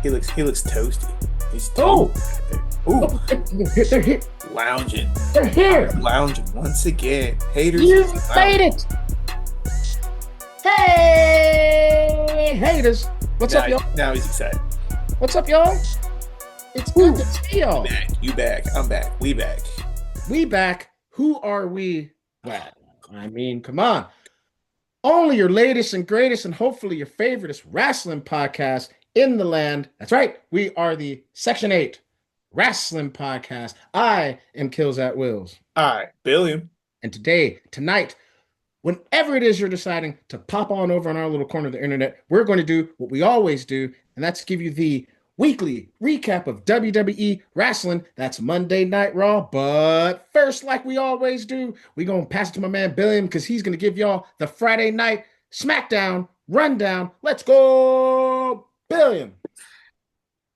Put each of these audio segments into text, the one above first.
He looks toasty. He's Oh, toasty. Ooh, oh, they're here. lounging. They're here. Lounging once again. Haters You is made lounging. it. Hey, haters. What's up, Now, y'all? now he's excited. What's up, y'all? It's good Woo. to see You y'all. back. You back. I'm back. We back. We back. Who are we? Well, I mean, come on. Only your latest and greatest, and hopefully your favoriteest wrestling podcast in the land. That's right. We are the Section 8 Wrestling Podcast. I am Kills at Wills. All right, Billiam. And tonight, whenever it is you're deciding to pop on over on our little corner of the internet, we're going to do what we always do, and that's give you the weekly recap of WWE wrestling. That's Monday Night Raw. But first, like we always do, we're going to pass it to my man Billiam because he's going to give y'all the Friday night SmackDown rundown. Let's go, Billiam.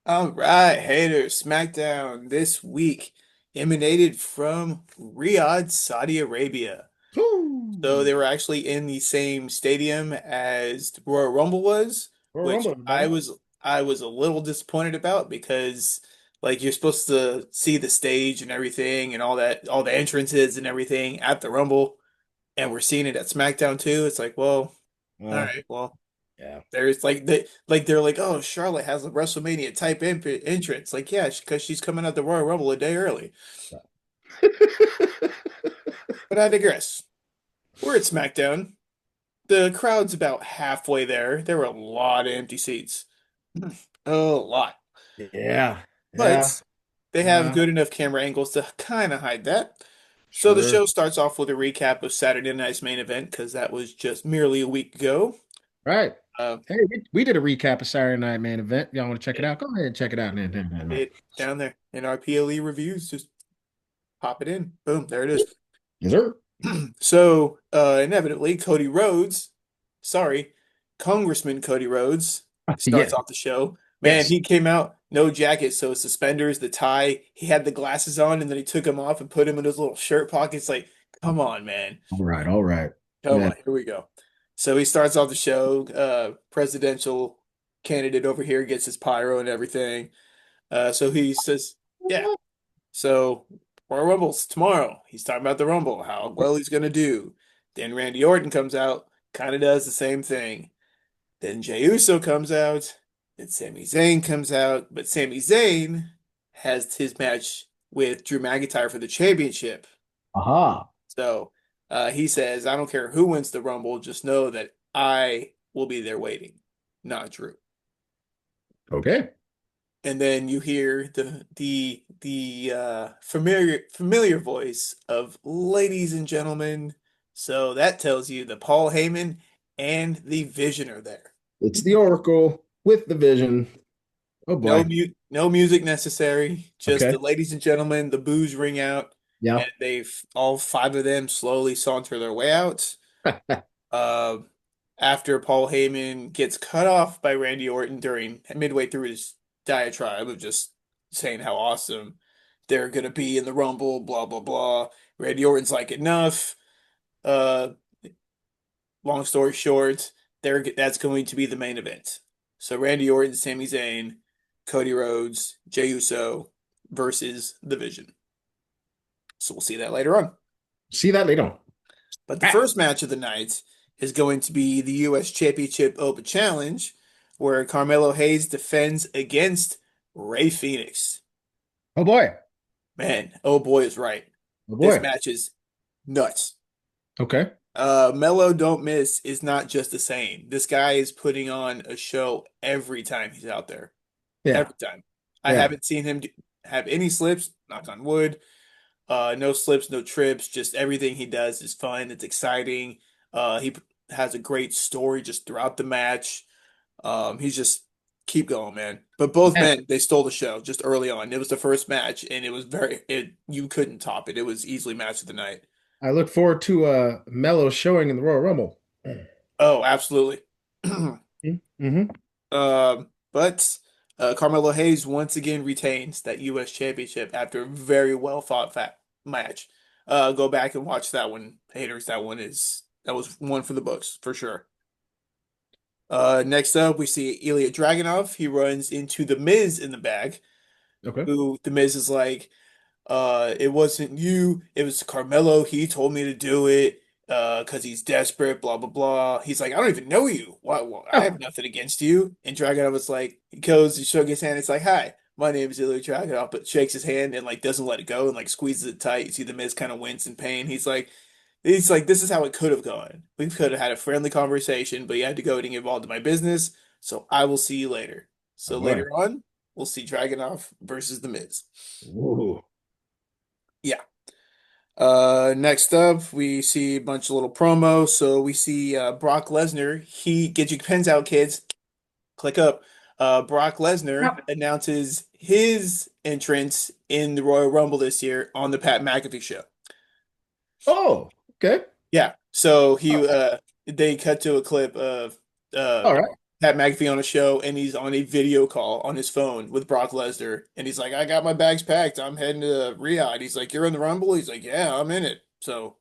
All right, haters. SmackDown this week emanated from Riyadh, Saudi Arabia. So Woo. they were actually in the same stadium as the Royal Rumble was, Royal which Rumble, everybody. I was a little disappointed about because like you're supposed to see the stage and everything and all the entrances and everything at the Rumble, and we're seeing it at SmackDown too. It's like, well, all Well, right, well, yeah. there's they're like, oh, Charlotte has a WrestleMania type entrance. Like, yeah, because she's coming out the Royal Rumble a day early. But I digress. We're at SmackDown. The crowd's about halfway there. There were a lot of empty seats. A lot. Yeah. Yeah. But they have Yeah. good enough camera angles to kind of hide that. So the Sure. show starts off with a recap of Saturday night's main event because that was just merely a week ago. Right. Uh, Hey, we did a recap of Saturday Night Main Event. Y'all want to check it it, out? Go ahead and check it out. it down there in our PLE reviews, just pop it in. Boom, there it is. Yes, sir. So inevitably, Cody Rhodes, sorry, Congressman Cody Rhodes starts Yes. off the show. Man, Yes. he came out no jacket, so suspenders, the tie. He had the glasses on, and then he took them off and put them in his little shirt pockets. Like, come on, man, All right. All right. come Yeah. on, here we go. So he starts off the show. Presidential candidate over here gets his pyro and everything. So he says, yeah. So Royal Rumble's tomorrow. He's talking about the Rumble, how well he's gonna do. Then Randy Orton comes out, kind of does the same thing. Then Jey Uso comes out. Then Sami Zayn comes out, but Sami Zayn has his match with Drew McIntyre for the championship. Aha. So he says, "I don't care who wins the Rumble, just know that I will be there waiting, not Drew." Okay. And then you hear the familiar voice of ladies and gentlemen. So that tells you that Paul Heyman and the Vision are there. It's the Oracle with the vision. Oh boy. No music necessary. Just the Okay. ladies and gentlemen. The boos ring out, Yeah. and they've all five of them slowly saunter their way out. Uh, After Paul Heyman gets cut off by Randy Orton during midway through his diatribe of just saying how awesome they're gonna be in the Rumble, blah blah blah. Randy Orton's like, enough. Uh, Long story short, that's going to be the main event. So Randy Orton, Sami Zayn, Cody Rhodes, Jey Uso versus the Vision. So we'll see that later on. See that later on. But the Ah, first match of the night is going to be the U.S. Championship Open Challenge, where Carmelo Hayes defends against Ray Phoenix. oh boy. Man, oh boy is right. Oh This boy. match is nuts. Okay. Mello Don't Miss is not just a saying. This guy is putting on a show every time he's out there. Yeah. Every time. I Yeah. haven't seen him have any slips, knock on wood. No slips, no trips. Just everything he does is fun. It's exciting. He has a great story just throughout the match. He's just keep going, man. But both Man, men, they stole the show just early on. It was the first match, and it was you couldn't top it. It was easily match of the night. I look forward to Mello showing in the Royal Rumble. Oh, absolutely. Mm-hmm. But Carmelo Hayes once again retains that U.S. championship after a very well fought match. Go back and watch that one, haters. That was one for the books for sure. Next up, we see Ilya Dragunov. He runs into The Miz in the back, Okay. who The Miz is like, it wasn't you, it was Carmelo. He told me to do it, because he's desperate, blah, blah, blah. He's like, I don't even know you. Why, I Oh, have nothing against you. And Dragunov was like, he goes, he shook his hand. It's like, hi, my name is Ilya Dragunov, but shakes his hand and like doesn't let it go and like squeezes it tight. You see The Miz kind of wince in pain. He's like, this is how it could have gone. We could have had a friendly conversation, but you had to go and get involved in my business. So I will see you later. all So right. later on, we'll see Dragunov versus The Miz. Ooh. Yeah. Next up, we see a bunch of little promos. So we see Brock Lesnar. He get your pens out, kids. Click up. Brock Lesnar announces his entrance in the Royal Rumble this year on the Pat McAfee show. Oh, okay. Yeah. So they cut to a clip of uh All right. Pat McAfee on a show, and he's on a video call on his phone with Brock Lesnar, and he's like, "I got my bags packed. I'm heading to Riyadh." He's like, "You're in the Rumble?" He's like, "Yeah, I'm in it." So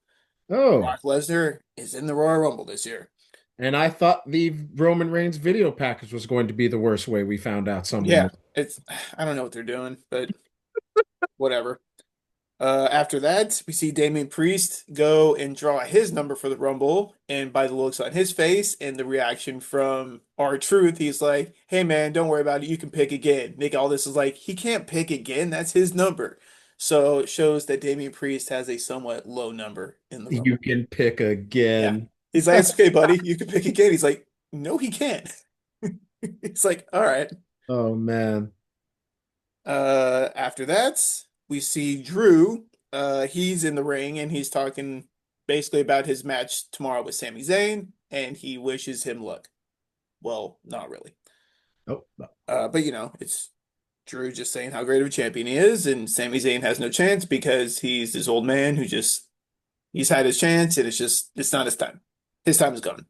Oh, Brock Lesnar is in the Royal Rumble this year. and I thought the Roman Reigns video package was going to be the worst way. We found out some Yeah, more. it's I don't know what they're doing, but whatever. After that, we see Damian Priest go and draw his number for the Rumble, and by the looks on his face and the reaction from R-Truth, he's like, "Hey man, don't worry about it. You can pick again." Nick Aldis is like, "He can't pick again. That's his number." So it shows that Damian Priest has a somewhat low number in the You Rumble. can pick Yeah, again. he's like, "It's okay, buddy. You can pick again." He's like, "No, he can't." It's like, "All right." Oh man. After that, we see Drew. He's in the ring and he's talking basically about his match tomorrow with Sami Zayn, and he wishes him luck. Well, not really. Oh, no. But it's Drew just saying how great of a champion he is, and Sami Zayn has no chance because he's this old man who just he's had his chance, and it's not his time. His time is gone.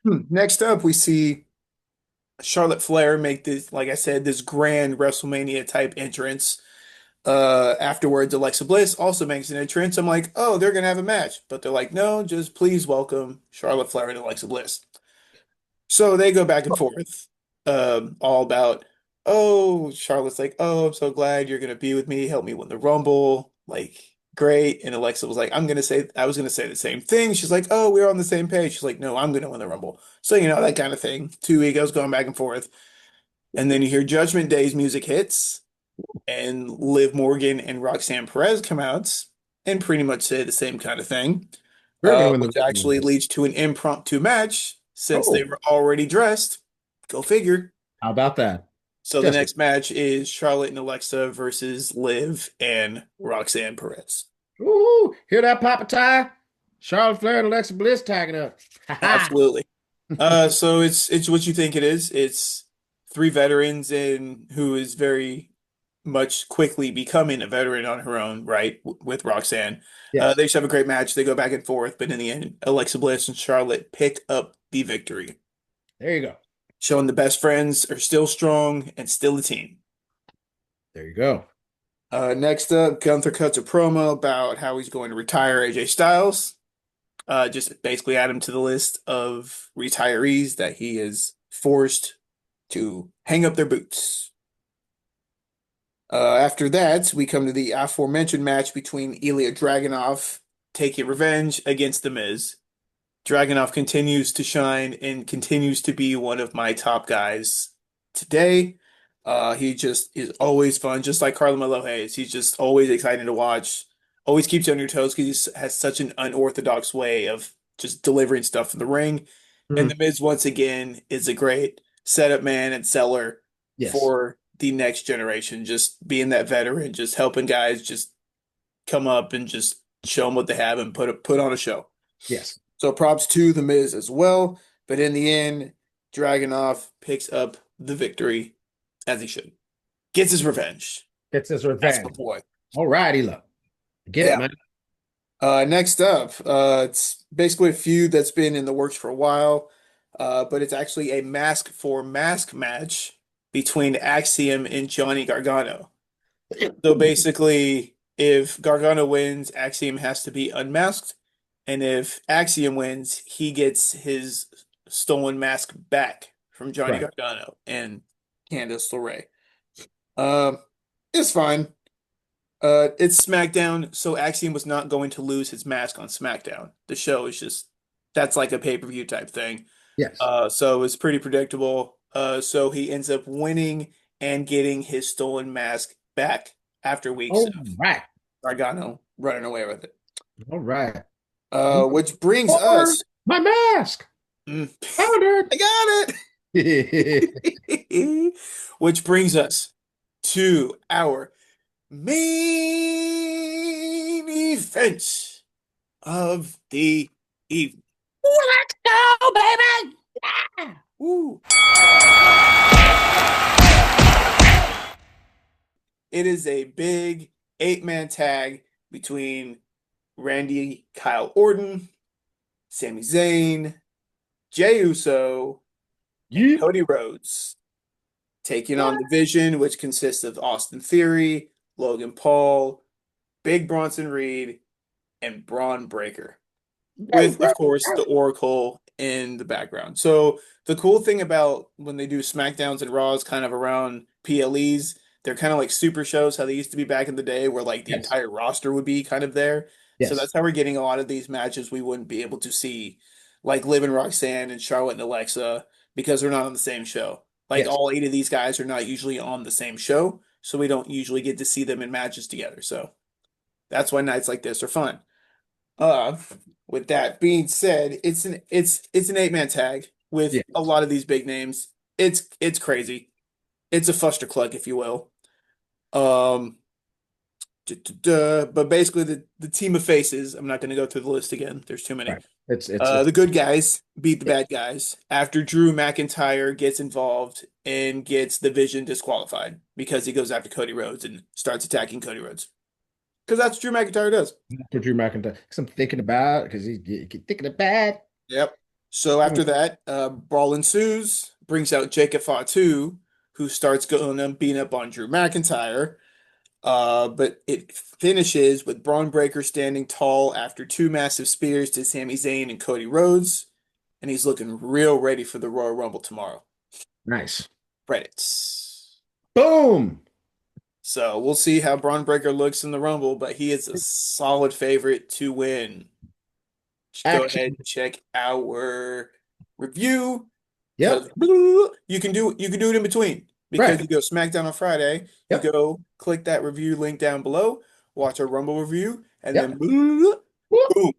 Next up, we see Charlotte Flair make this, like I said, this grand WrestleMania type entrance. Afterwards, Alexa Bliss also makes an entrance. I'm like, oh, they're gonna have a match, but they're like, no, just please welcome Charlotte Flair and Alexa Bliss. So they go back and forth, all about, oh, Charlotte's like, oh, I'm so glad you're gonna be with me, help me win the Rumble, like, great. And Alexa was like, I was gonna say the same thing. She's like, oh, we're on the same page. She's like, no, I'm gonna win the Rumble. So that kind of thing. Two egos going back and forth, and then you hear Judgment Day's music hits and Liv Morgan and Roxanne Perez come out and pretty much say the same kind of thing, We're gonna win the which actually Rumble. leads to an impromptu match since they Oh, were already dressed. Go figure. how about that? So the Just next match is Charlotte and Alexa versus Liv and Roxanne Perez. ooh, hear that, Papa Ty? Charlotte Flair and Alexa Bliss tagging up. Ha ha. Absolutely. So it's what you think it is. It's three veterans and who is very much quickly becoming a veteran on her own, right? With Roxanne. Yes, They just have a great match. They go back and forth, but in the end, Alexa Bliss and Charlotte pick up the victory, there you go. showing the best friends are still strong and still a team. There you go. Next up, Gunther cuts a promo about how he's going to retire AJ Styles. Just basically add him to the list of retirees that he is forced to hang up their boots. After that, we come to the aforementioned match between Ilya Dragunov taking revenge against The Miz. Dragunov continues to shine and continues to be one of my top guys today. He just is always fun, just like Carlo Hayes. He's just always exciting to watch. Always keeps you on your toes because he has such an unorthodox way of just delivering stuff in the ring. And Mhm. The Miz, once again, is a great setup man and seller Yes, for the next generation. Just being that veteran, just helping guys just come up and just show them what they have and put on a show. yes. So props to The Miz as well. But in the end, Dragunov picks up the victory as he should. Gets his revenge. Gets his That's my revenge. boy. All righty, look. Get it, Yeah. man. Next up, it's basically a feud that's been in the works for a while, but it's actually a mask for mask match between Axiom and Johnny Gargano. So basically, if Gargano wins, Axiom has to be unmasked. And if Axiom wins, he gets his stolen mask back from Johnny Right. Gargano and Candice LeRae. Um, it's fine. It's SmackDown, so Axiom was not going to lose his mask on SmackDown. The show is just that's like a pay-per-view type thing. Yes. So it's pretty predictable. So he ends up winning and getting his stolen mask back after weeks All of right. Gargano running away with it. All right. I'm gonna Which brings order us, my mask. mm, Found I got it. it. Which brings us to our main event of the evening. Let's go, baby. Yeah. Woo. It is a big eight-man tag between Randy Kyle Orton, Sami Zayn, Jey Uso, and Yeet. Cody Rhodes, taking on What? the Division, which consists of Austin Theory, Logan Paul, Big Bronson Reed, and Braun Breaker, with, of course, the Oracle in the background. So the cool thing about when they do SmackDowns and Raws kind of around PLEs, they're kind of like super shows, how they used to be back in the day, where like the Yes. entire roster would be kind of there. So Yes. that's how we're getting a lot of these matches we wouldn't be able to see, like Liv and Roxanne and Charlotte and Alexa, because they're not on the same show. Like Yes. all eight of these guys are not usually on the same show, so we don't usually get to see them in matches together. So that's why nights like this are fun. Uh, with that being said, it's an eight-man tag with a Yes. lot of these big names. It's crazy. It's a fustercluck, if you will. Um, but basically the team of faces. I'm not going to go through the list again. There's too many. Right. It's The good guys beat the yeah. bad guys after Drew McIntyre gets involved and gets the Vision disqualified because he goes after Cody Rhodes and starts attacking Cody Rhodes. Because that's what Drew McIntyre does. For Drew McIntyre. Because I'm thinking about because he keep thinking of bad. Yep. So after that, brawl ensues, brings out Jacob Fatu, who starts going and beating up on Drew McIntyre. But it finishes with Braun Breaker standing tall after two massive spears to Sami Zayn and Cody Rhodes, and he's looking real ready for the Royal Rumble tomorrow. Nice. Credits. Boom. So we'll see how Braun Breaker looks in the Rumble, but he is a solid favorite to win. Go ahead Action. and check our review because Yep. you can do it in between because Right. you go SmackDown on Friday, you Yep. go click that review link down below, watch our Rumble review, and then Yep. boom, Whoop.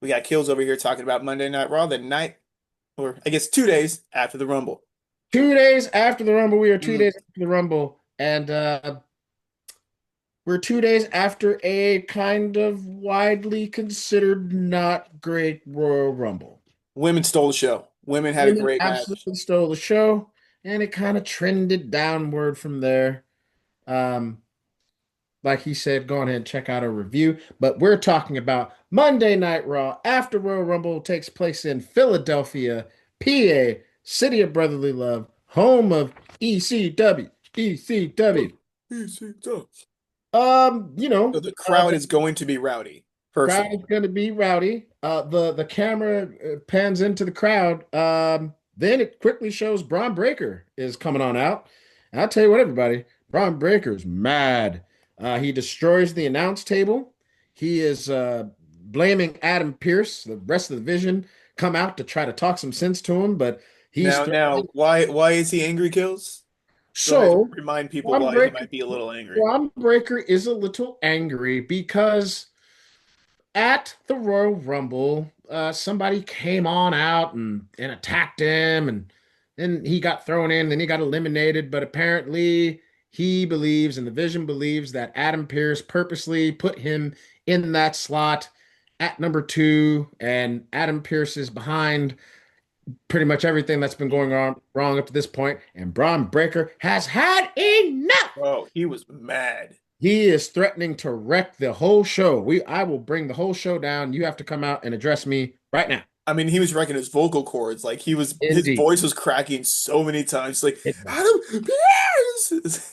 we got Kills over here talking about Monday Night Raw, the night, or I guess 2 days after the Rumble. 2 days after the Rumble, we are two Mm. days after the Rumble, and we're 2 days after a kind of widely considered not great Royal Rumble. Women stole the show. Women had a Women great match. absolutely stole the show, and it kind of trended downward from there. Um, like he said, go on ahead and check out our review. But we're talking about Monday Night Raw after Royal Rumble takes place in Philadelphia, PA, City of Brotherly Love, home of ECW. Oh, ECW. easy stuff. You know, So the crowd is going to be rowdy, first of crowd all. is going to be rowdy. The camera pans into the crowd. Then it quickly shows Braun Breaker is coming on out. And I'll tell you what, everybody, Braun Breaker's mad. He destroys the announce table. He is blaming Adam Pierce. The rest of the division come out to try to talk some sense to him, but he's Now, threatening. why is he angry, Kills? Go ahead and So remind people Braun why he Breaker, might be a little angry. Braun Breaker is a little angry because at the Royal Rumble, somebody came on out and attacked him, and then he got thrown in, then he got eliminated. But apparently, he believes, and the Vision believes, that Adam Pearce purposely put him in that slot at number two, and Adam Pearce is behind pretty much everything that's been going on wrong up to this point, and Braun Breaker has had enough. Oh, he was mad. He is threatening to wreck the whole show. I will bring the whole show down. You have to come out and address me right now. I mean, he was wrecking his vocal cords. Like his Indeed. voice was cracking so many times. Like, It Adam Pearce.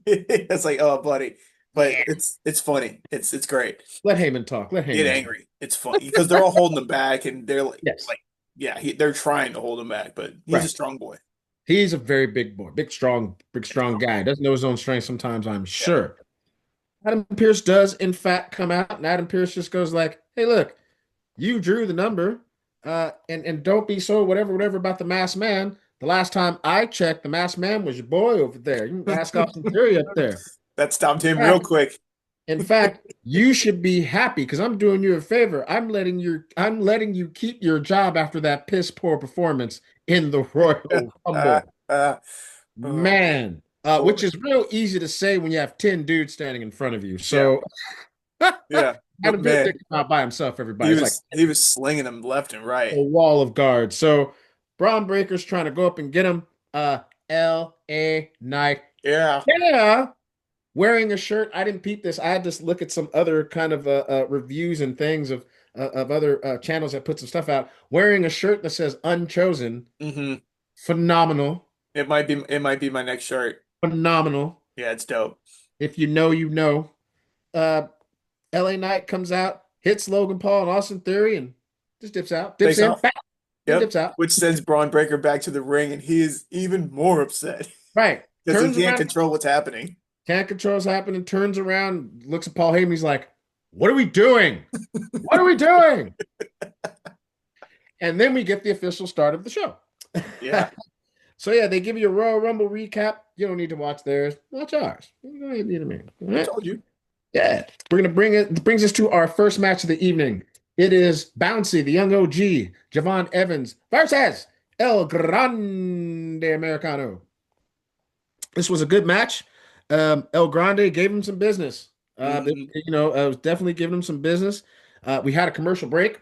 It's like, oh, buddy. but Yeah. it's funny. It's great. Let Heyman talk. Let Get Heyman talk. angry. It's funny because they're all holding him back, and they're Yes. like yeah, they're trying to hold him back, but he's a Right. strong boy. He's a very big boy, big, Big strong strong guy. boy. Doesn't know his own strength sometimes, I'm Yeah. sure. Adam Pierce does, in fact, come out, and Adam Pierce just goes like, "Hey, look, you drew the number, and don't be so whatever about the masked man. The last time I checked, the masked man was your boy over there. You can ask Austin Theory up there. That stopped In him real fact, quick. in fact, you should be happy because I'm doing you a favor. I'm letting you keep your job after that piss poor performance in the Royal Ah, Rumble, ah. Oh, man." Which poor. is real easy to say when you have 10 dudes standing in front of you. Yeah, So yeah. But Adam Pierce man, didn't come out by himself, everybody. It's like he was slinging them left and a right. wall of guards. So Braun Breaker's trying to go up and get him. L.A. Knight. Yeah. Yeah. Wearing a shirt. I didn't peep this. I had to look at some other kind of reviews and things of other channels that put some stuff out. Wearing a shirt that says Unchosen. hmm Phenomenal. It might be my next shirt. Phenomenal. Yeah, it's dope. If you know, you know. Uh, L.A. Knight comes out, hits Logan Paul and Austin Theory, and just dips out, dips Face in, off. back, and Yep. dips out. Which sends Braun Breaker back to the ring, and he is even more upset Right. because he Turns can't around, control what's happening. can't control what's happening, turns around, looks at Paul Heyman. He's like, "What are we doing? What are we doing?" And then we get the official start of the show. Yeah. So yeah, they give you a Royal Rumble recap. You don't need to watch theirs. Watch ours. You don't need to me. All I right? told you. Yeah. We're gonna bring it. Brings us to our first match of the evening. It is Bouncy, the young OG, Javon Evans versus El Grande Americano. This was a good match. El Grande gave him some business. hmm Was definitely giving him some business. We had a commercial break.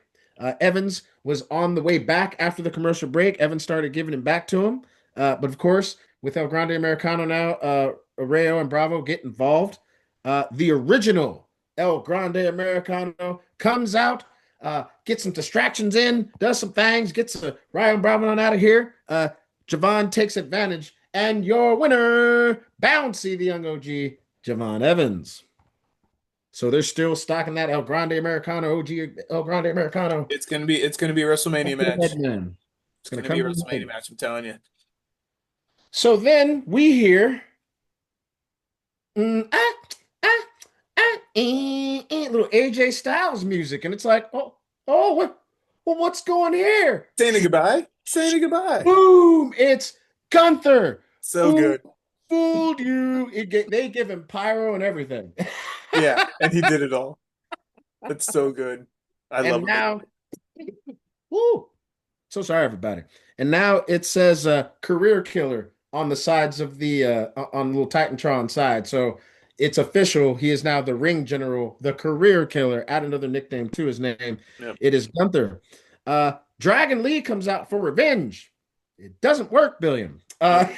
Evans was on the way back after the commercial break. Evans started giving him back to him. But of course, with El Grande Americano now, Rayo and Bravo get involved. The original El Grande Americano comes out, gets some distractions in, does some things, gets Ryan Bravo on out of here. Javon takes advantage, and your winner, Bouncy, the young OG, Javon Evans. So they're still stocking that El Grande Americano, OG El Grande Americano. It's gonna be a WrestleMania match. Man. It's It's going to gonna be come a to the WrestleMania head. match. I'm telling you. So then we hear little AJ Styles music, and it's like, what's going here? Saying a goodbye. Saying a goodbye. Boom! It's Gunther. So Who good. fooled you? They give him pyro and everything. Yeah, and he did it all. That's so good. I love And him. now, woo! So sorry, everybody. And now it says career killer on the sides of the on the little Titantron side. So it's official. He is now the ring general, the career killer. Add another nickname to his name. Yep. It is Gunther. Dragon Lee comes out for revenge. It doesn't work, Billiam. Nope.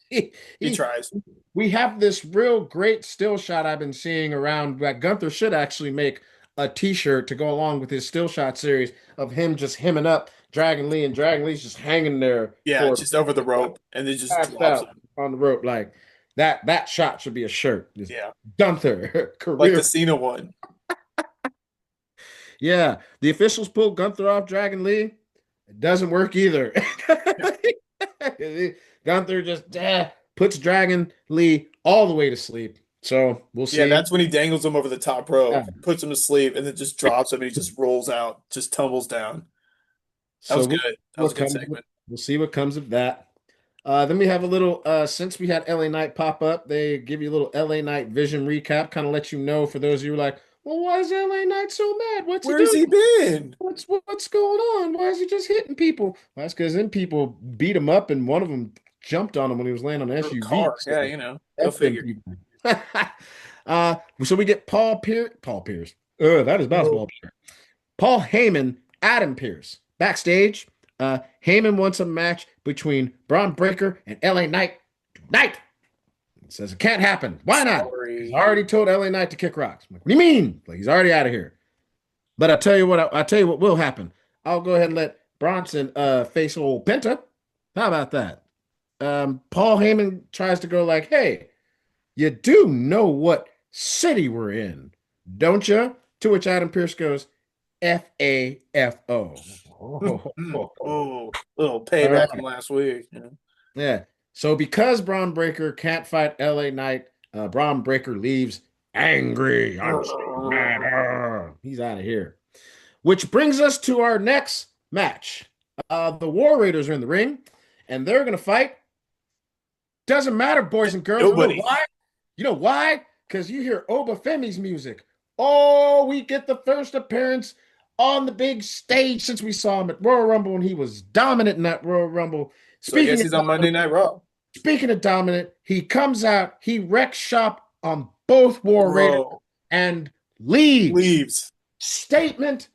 He, He he, tries. we have this real great still shot I've been seeing around that Gunther should actually make a t-shirt to go along with his still shot series of him just hemming up Dragon Lee, and Dragon Lee's just hanging there Yeah, for just over the rope, and it just passed drops out him. on the rope. Like that shot should be a shirt. Just Yeah, Gunther like the career. Cena one. Yeah, the officials pulled Gunther off Dragon Lee. It doesn't work either. Gunther just puts Dragon Lee all the way to sleep. So we'll Yeah, see. that's when he dangles him over the top Yeah. rope, puts him to sleep, and then just drops him, and he just rolls out, just tumbles down. That So was we'll good. That was a what good comes of it. segment. We'll see what comes of that. Then we have a little since we had LA Knight pop up, they give you a little LA Knight vision recap, kind of let you know for those of you who are like, well, why is LA Knight so mad? What's he Where's doing? he been? What's going on? Why is he just hitting people? Well, that's because then people beat him up, and one of them jumped on him when he was laying on the Or a SUV. car. So Yeah, go F them figure. people. So we get Paul Pierce. That is basketball. Paul Heyman, Adam Pierce. Backstage, Heyman wants a match between Braun Breaker and LA Knight tonight. He says it can't happen. Why not? He's Sorry. already told LA Knight to kick rocks. I'm like, what do you mean? Like, he's already out of here. But I'll tell you what will happen. I'll go ahead and let Bronson face old Penta. How about that? Paul Heyman tries to go like, hey, you do know what city we're in, don't you? To which Adam Pierce goes, FAFO. Oh, little All payback from right. last week. Yeah. So because Braun Breaker can't fight LA Knight, Braun Breaker leaves angry. I'm so mad. He's out of here. Which brings us to our next match. The War Raiders are in the ring, and they're going to fight. Doesn't matter, boys and girls. You know Nobody. why? You know why? Because you hear Obafemi's music. Oh, we get the first appearance on the big stage since we saw him at Royal Rumble, and he was dominant in that Royal Rumble. So I guess Speaking of he's on Monday Night Raw. Speaking of dominant, he comes out, he wrecks shop on both War Raiders Bro, and leaves. leaves. Statement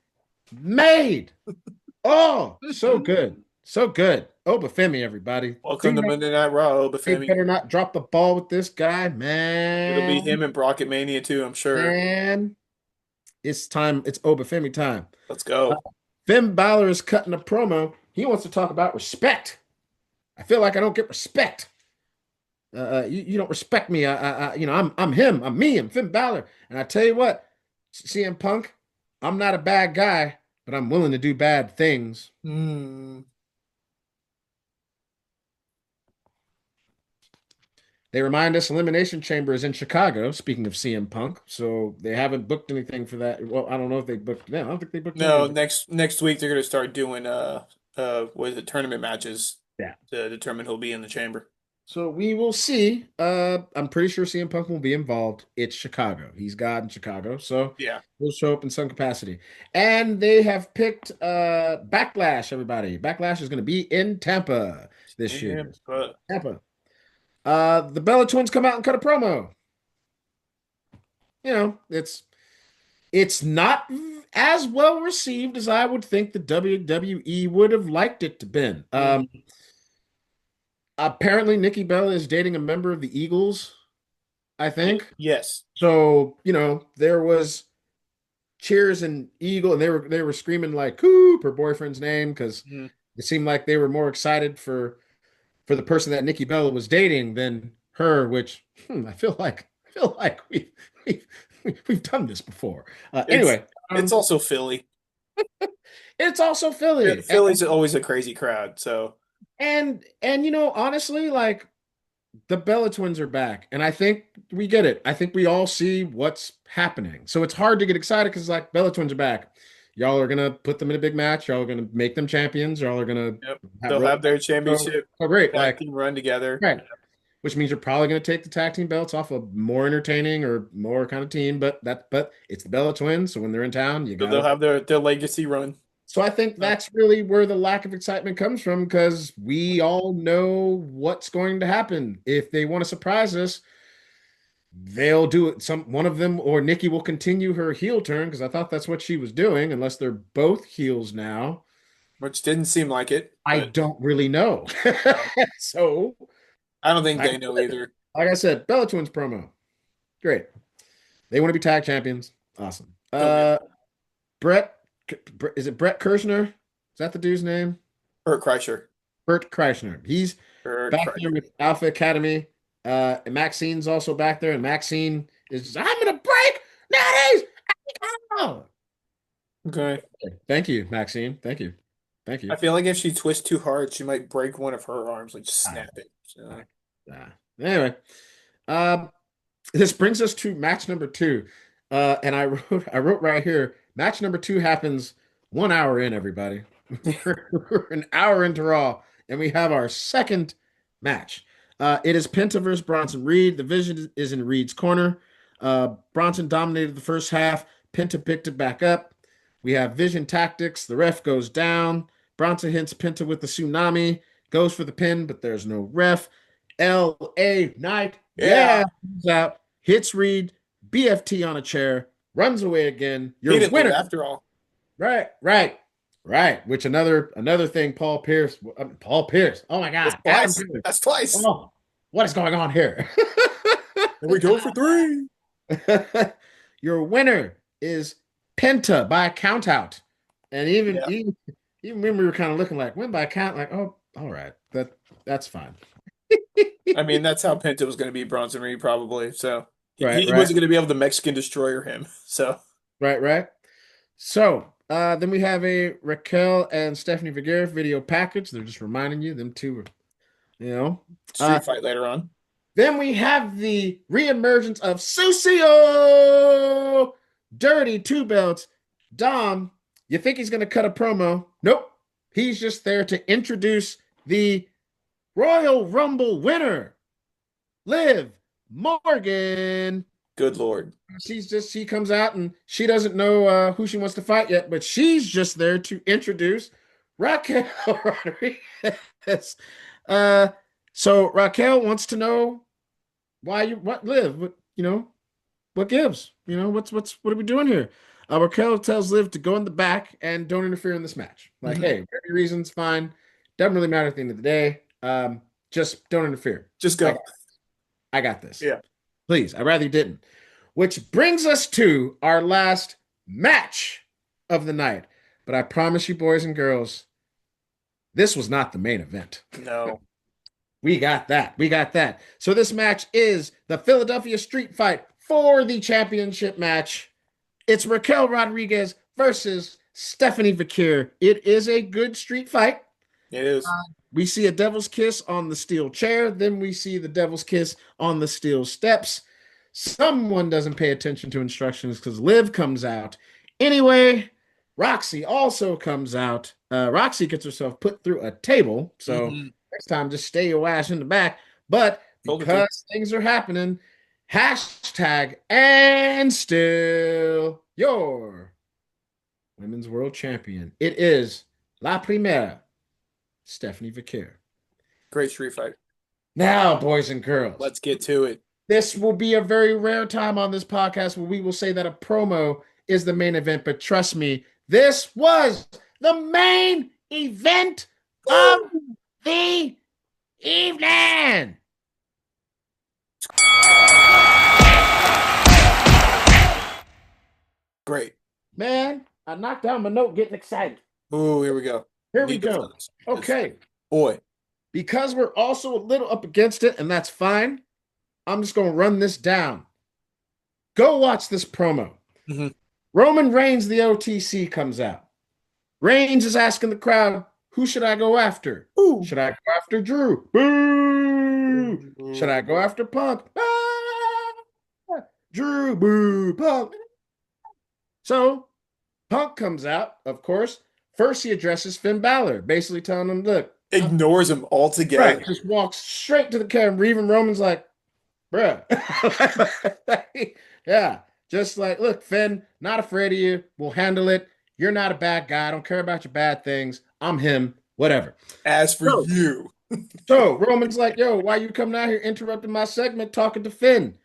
made. Oh, so good. So good. Obafemi, everybody. Welcome Do to not, Monday Night Raw, they Obafemi. better not drop the ball with this guy, It'll be man. him and Brock at Mania too, I'm sure. Man, it's time. It's Obafemi time. Let's Uh, go. Finn Balor is cutting a promo. He wants to talk about respect. I feel like I don't get respect. You don't respect me. I'm him. I'm me. I'm Finn Balor. And I tell you what, CM Punk, I'm not a bad guy, but I'm willing to do bad things. Hmm. They remind us Elimination Chamber is in Chicago, speaking of CM Punk. So they haven't booked anything for that. Well, I don't know if they booked. Yeah, I don't think they booked No, anything. next week they're gonna start doing what is it, tournament matches Yeah. to determine who'll be in the chamber. So we will see. I'm pretty sure CM Punk will be involved. It's Chicago. He's God in Chicago. So Yeah. he'll show up in some capacity. And they have picked Backlash, everybody. Backlash is going to be in Tampa this Yeah, year. but Tampa. The Bella Twins come out and cut a promo. You know, it's not as well received as I would think the WWE would have liked it to been. mm, Apparently Nikki Bella is dating a member of the Eagles, I think. yes. So, there was cheers and Eagle, and they were screaming like Coop, her boyfriend's name, because Mhm. it seemed like they were more excited for the person that Nikki Bella was dating than her, which I feel like we've we've done this before. It's Anyway, it's also Philly. it's also Philly. Philly's always a crazy crowd, so And honestly, like the Bella twins are back, and I think we get it. I think we all see what's happening. So it's hard to get excited because like Bella twins are back. Y'all are gonna put them in a big match. Y'all are gonna make them champions. Y'all are gonna yep. have They'll real. have their So, championship so great, tag like team run together. right. Which means you're probably gonna take the tag team belts off a more entertaining or more kind of team. But it's the Bella twins, so when they're in town, you So they'll gotta. have their legacy run. So I think Uh, that's really where the lack of excitement comes from because we all know what's going to happen. If they want to surprise us, they'll do it. One of them or Nikki will continue her heel turn because I thought that's what she was doing, unless they're both heels now. which didn't seem like it, I but don't really know. uh, So, I don't think like they know either. like I said, Bella Twins promo. Great. They want to be tag champions. Awesome. They'll get it. Brett, is it Brett Kirshner? Is that the dude's name? Bert Kreischer. Bert Kreischer. He's Bert back there Kreischer. with Alpha Academy. And Maxine's also back there, and Maxine is just, I'm gonna break Natty's. Oh. Okay. Thank you, Maxine. Thank you. Thank I you. feel like if she twists too hard, she might break one of her arms, like just Ah, snap it. So, ah. Anyway, um, this brings us to match number two. And I wrote right here, match number two happens 1 hour in, everybody. We're an hour into Raw, and we have our second match. It is Penta versus Bronson Reed. The Vision is in Reed's corner. Bronson dominated the first half. Penta picked it back up. We have Vision tactics. The ref goes down. Bronson hits Penta with the tsunami. Goes for the pin, but there's no ref. L.A. Knight, yeah, yeah, comes out, hits Reed, BFT on a chair, runs away again. he Your didn't leave winner. after all. Right, right, right. Which another thing, Paul Pierce. Paul Pierce. Oh my That's God, Adam twice. Pierce. That's twice. Oh, what is going on here? Here we go for three. Your winner is Penta by a count out. And even Yeah. even even when we were kind of looking like win by a count, like, oh, all right, that's fine. I mean, that's how Penta was going to beat Bronson Reed, probably. So, Right, He right, wasn't going to be able to Mexican destroyer him. So right, right. So then we have a Raquel and Stephanie Vergara video package. They're just reminding you, them two are, you know. Uh, street fight later on. then we have the reemergence of Sucio Dirty Two Belts. Dom, you think he's going to cut a promo? Nope. He's just there to introduce the Royal Rumble winner, Liv Morgan. Good Lord. She comes out and she doesn't know who she wants to fight yet, but she's just there to introduce Raquel Rodriguez. Uh, so Raquel wants to know why you what Liv, what gives, what are we doing here? Raquel tells Liv to go in the back and don't interfere in this match. Like, Mhm. hey, any reasons, fine. Doesn't really matter at the end of the day. Just don't interfere. Just I go. got, I got this. Yeah. Please, I'd rather you didn't. Which brings us to our last match of the night. But I promise you, boys and girls, this was not the main event. No. We got that. We got that. So this match is the Philadelphia Street Fight for the championship match. It's Raquel Rodriguez versus Stephanie Vakir. It is a good street fight. It is. We see a devil's kiss on the steel chair. Then we see the devil's kiss on the steel steps. Someone doesn't pay attention to instructions because Liv comes out. Anyway, Roxy also comes out. Roxy gets herself put through a table. So Hmm. next time, just stay your ass in the back. But Told her to. because things are happening, hashtag and still your women's world champion. It is La Primera, Stephanie Vakir. Great street fight. Now, boys and girls, Let's get to it. this will be a very rare time on this podcast where we will say that a promo is the main event. But trust me, this was the main event of the evening. Great. Man, I knocked down my note getting excited. Oh, here we go. Here we Need the go. feathers. Okay. Boy. Because we're also a little up against it, and that's fine, I'm just going to run this down. Go watch this promo. Mhm. Roman Reigns, the OTC, comes out. Reigns is asking the crowd, who should I go after? Ooh. Should I go after Drew? Boo! Should I go after Punk? Ah! Drew, boo, Punk. So Punk comes out, of course. First, he addresses Finn Balor, basically telling him, look, Ignores him altogether. right, just walks straight to the camera. Even Roman's like, bruh. Yeah, just like, look, Finn, not afraid of you. We'll handle it. You're not a bad guy. I don't care about your bad things. I'm him, whatever. As for So, you. so Roman's like, yo, why you coming out here interrupting my segment talking to Finn?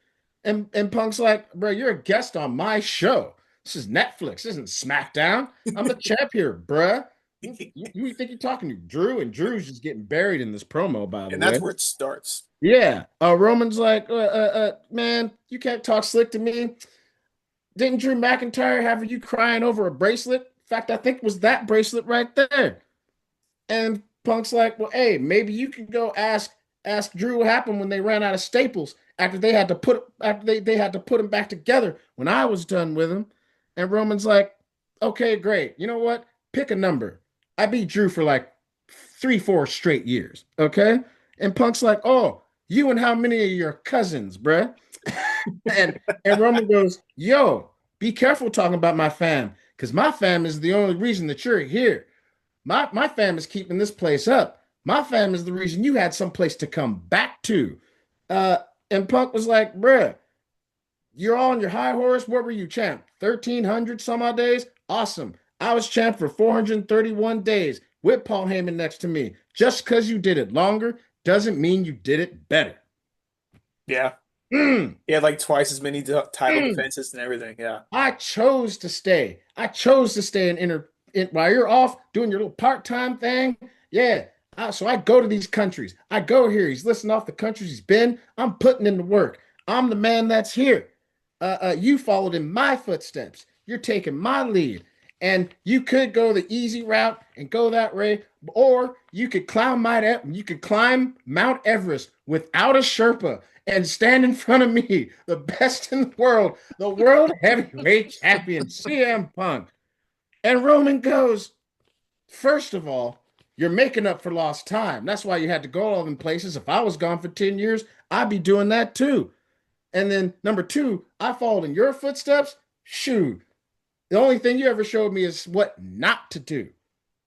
And Punk's like, bro, you're a guest on my show. This is Netflix. This isn't SmackDown. I'm the champ here, bruh. You think you're talking to Drew? And Drew's just getting buried in this promo, by the And way. that's where it starts. Yeah. Roman's like, man, you can't talk slick to me. Didn't Drew McIntyre have you crying over a bracelet? In fact, I think it was that bracelet right there. And Punk's like, well, hey, maybe you can go ask Drew what happened when they ran out of staples after they had to put him back together when I was done with him. And Roman's like, okay, great. You know what? Pick a number. I beat Drew for like 3, 4 straight years. Okay. And Punk's like, oh, you and how many of your cousins, bruh? and Roman goes, yo, be careful talking about my fam, because my fam is the only reason that you're here. My fam is keeping this place up. My fam is the reason you had some place to come back to. Uh, and Punk was like, bruh, you're all on your high horse. What were you, champ? 1,300 some odd days? Awesome. I was champ for 431 days with Paul Heyman next to me. Just because you did it longer doesn't mean you did it better. Yeah. Mm, He had like twice as many title mm. defenses and everything. Yeah. I chose to stay. I chose to stay while you're off doing your little part-time thing. Yeah. So I go to these countries. I go here. He's listing off the countries he's been. I'm putting in the work. I'm the man that's here. You followed in my footsteps. You're taking my lead. And you could go the easy route and go that way, or you could climb Mount Everest without a Sherpa and stand in front of me, the best in the world heavyweight champion, CM Punk. And Roman goes, first of all, you're making up for lost time. That's why you had to go all them places. If I was gone for 10 years, I'd be doing that too. And then number two, I followed in your footsteps. Shoot. The only thing you ever showed me is what not to do.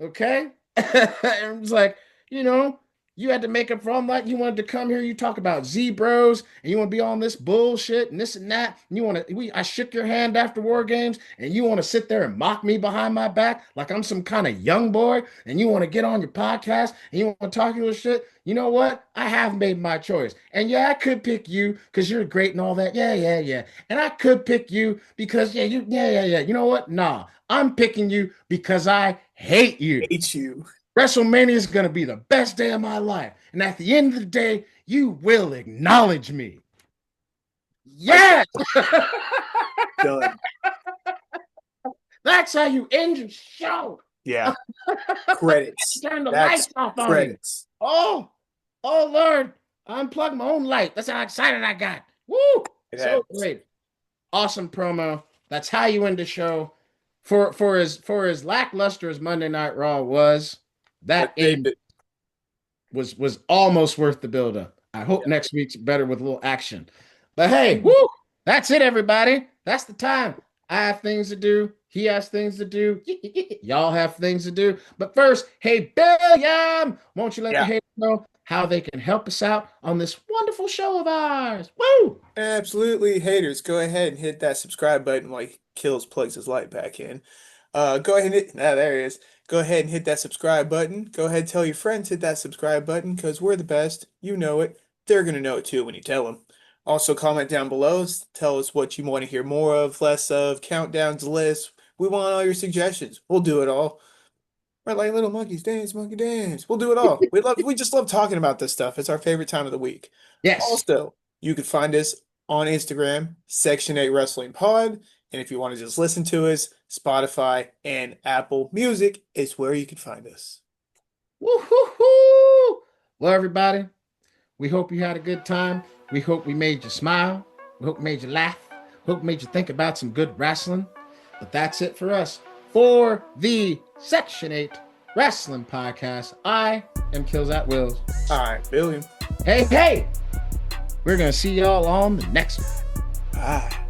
Okay? And it's like, you know, you had to make up for all that. You wanted to come here, you talk about Z-Bros, and you want to be on this bullshit and this and that. And you want to, I shook your hand after War Games, and you want to sit there and mock me behind my back like I'm some kind of young boy, and you want to get on your podcast, and you want to talk your shit. You know what? I have made my choice. And yeah, I could pick you because you're great and all that. Yeah, yeah, yeah. And I could pick you because, yeah. You know what? Nah, I'm picking you because I hate you. Hate you. WrestleMania is going to be the best day of my life. And at the end of the day, you will acknowledge me. Yes! Done. That's how you end your show. Yeah. Credits. Turn the lights off on credits. Me. Oh, Lord. I unplugged my own light. That's how excited I got. Woo! So great. Awesome promo. That's how you end the show. For as lackluster as Monday Night Raw was, that end was almost worth the build-up. I hope next week's better with a little action. But hey, woo, that's it, everybody. That's the time. I have things to do. He has things to do. Y'all have things to do. But first, hey, Billiam, won't you let the haters know how they can help us out on this wonderful show of ours? Woo! Absolutely. Haters, go ahead and hit that subscribe button while he plugs his light back in. Go ahead and hit, there he is. Go ahead and hit that subscribe button. Go ahead and tell your friends hit that subscribe button because we're the best. You know it. They're going to know it too when you tell them. Also, comment down below. Tell us what you want to hear more of, less of, countdowns, lists. We want all your suggestions. We'll do it all. Right, like little monkeys dance, monkey dance. We'll do it all. We just love talking about this stuff. It's our favorite time of the week. Yes. Also, you can find us on Instagram, Section 8 Wrestling Pod. And if you want to just listen to us, Spotify and Apple Music is where you can find us. Woo-hoo-hoo! Well, everybody, we hope you had a good time. We hope we made you smile. We hope we made you laugh. We hope we made you think about some good wrestling. But that's it for us. For the Section 8 Wrestling Podcast, I am Kills at Wills. All right, Billiam. Hey, we're going to see y'all on the next one. Bye.